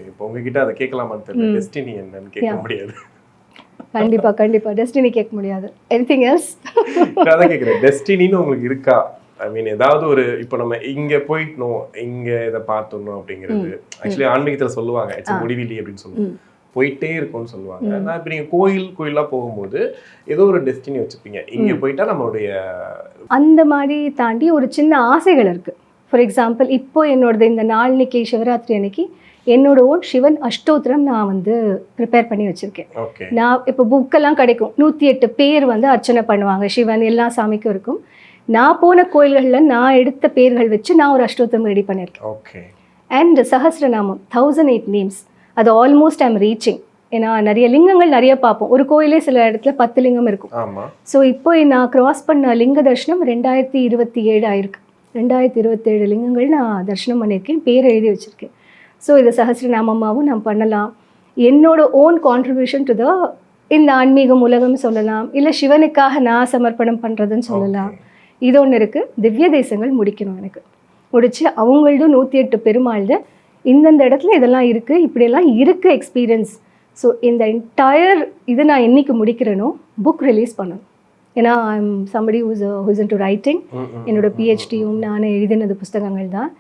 Okay, இப்போ உங்ககிட்ட அதை கேட்கலாமான்னு தெரியல. டெஸ்டினி என்னன்னு கேட்க முடியாது. கண்டிப்பா டெஸ்டினி கேட்க முடியாது. Anything else? அதான் கேட்குறேன், டெஸ்டினின்னு உங்களுக்கு இருக்கா? ஐ மீன் ஏதாவது ஒரு, இப்போ நம்ம இங்க போயிட்டணும், இங்க இதை பார்த்துடணும் அப்படிங்கிறது. ஆக்சுவலி ஆன்மீகத்துல சொல்லுவாங்க இட்ஸ் முடிவிலி அப்படின்னு சொல்லுவாங்க, போயிட்டே இருக்கும்னு சொல்லுவாங்க. நான் இப்போ நீங்க கோயிலா போகும்போது ஏதோ ஒரு டெஸ்டினி வச்சுப்பீங்க, இங்க போயிட்டா நம்மளுடைய அந்த மாதிரி தாண்டி ஒரு சின்ன ஆசைகள் இருக்கு. ஃபார் எக்ஸாம்பிள், இப்போ என்னோடது இந்த நாளைக்கு சிவராத்திரி அன்னைக்கு என்னோட ஓன் சிவன் அஷ்டோத்திரம் நான் வந்து ப்ரிப்பேர் பண்ணி வச்சிருக்கேன். நான் இப்போ புக்கெல்லாம் கிடைக்கும், 108 பேர் வந்து அர்ச்சனை பண்ணுவாங்க, சிவன் எல்லா சாமிக்கும் இருக்கும். நான் போன கோயில்களில் நான் எடுத்த பேர்கள் வச்சு நான் ஒரு அஷ்டோத்திரம் ரெடி பண்ணியிருக்கேன். ஓகே. அண்ட் சஹஸ்ரநாமம் 1008 நேம்ஸ், அது ஆல்மோஸ்ட் ஐம் ரீச்சிங். ஏன்னா நிறைய லிங்கங்கள் நிறைய பார்ப்போம், ஒரு கோயிலே சில இடத்துல 10 லிங்கம் இருக்கும். ஸோ இப்போ நான் கிராஸ் பண்ண லிங்க தர்ஷனம் 2027 ஆயிருக்கு. 2027 லிங்கங்கள் நான் தரிசனம் பண்ணியிருக்கேன், பேர் எழுதி வச்சுருக்கேன். ஸோ இது சஹஸ்ரநாமமாகவும் நான் பண்ணலாம். என்னோட ஓன் கான்ட்ரிபியூஷன் டு த இந்த ஆன்மீகம் உலகம் சொல்லலாம், இல்லை சிவனுக்காக நான் சமர்ப்பணம் பண்ணுறதுன்னு சொல்லலாம். இது ஒன்று இருக்குது. திவ்ய தேசங்கள் முடிக்கணும், எனக்கு முடிச்சு அவங்களது 108 பெருமாள்து இந்தந்த இடத்துல இதெல்லாம் இருக்குது, இப்படியெல்லாம் இருக்குது எக்ஸ்பீரியன்ஸ். ஸோ இந்த என்டையர் இது நான் என்னைக்கு முடிக்கிறேனோ புக் ரிலீஸ் பண்ணணும். ஏன்னா I'm somebody whose in to writing. என்னோட பிஹெச்டியும் நான் எழுதினது புஸ்தகங்கள் தான்.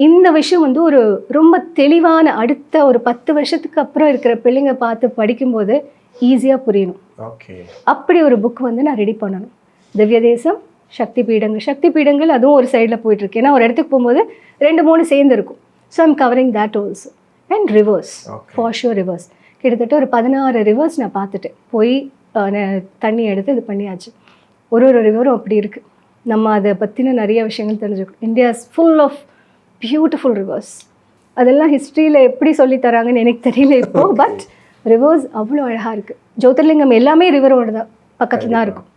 இந்த விஷயம் வந்து ஒரு ரொம்ப தெளிவான, அடுத்த ஒரு 10 வருஷத்துக்கு அப்புறம் இருக்கிற பிள்ளைங்க பார்த்து படிக்கும்போது ஈஸியாக புரியணும். அப்படி ஒரு புக் வந்து நான் ரெடி பண்ணணும். திவ்ய தேசம், சக்தி பீடங்கள் அதுவும் ஒரு சைடில் போயிட்டுருக்கு. ஏன்னா ஒரு இடத்துக்கு போகும்போது 2-3 சேர்ந்து இருக்கும். So I'm covering that also. And reverse, for sure reverse. கிட்டத்தட்ட ஒரு 16 ரிவர்ஸ் நான் பார்த்துட்டேன், போய் தண்ணி எடுத்து இது பண்ணியாச்சு. ஒரு ரிவரும் அப்படி இருக்குது. நம்ம அதை பற்றின நிறைய விஷயங்கள் தெரிஞ்சுக்கணும். India is full of beautiful rivers. அதெல்லாம் ஹிஸ்ட்ரியில் எப்படி சொல்லி தராங்கன்னு எனக்கு தெரியல இப்போ. பட் ரிவர்ஸ் அவ்வளோ அழகாக இருக்குது. ஜோதிர்லிங்கம் எல்லாமே ரிவரோட தான் பக்கத்தில் தான் இருக்கும்.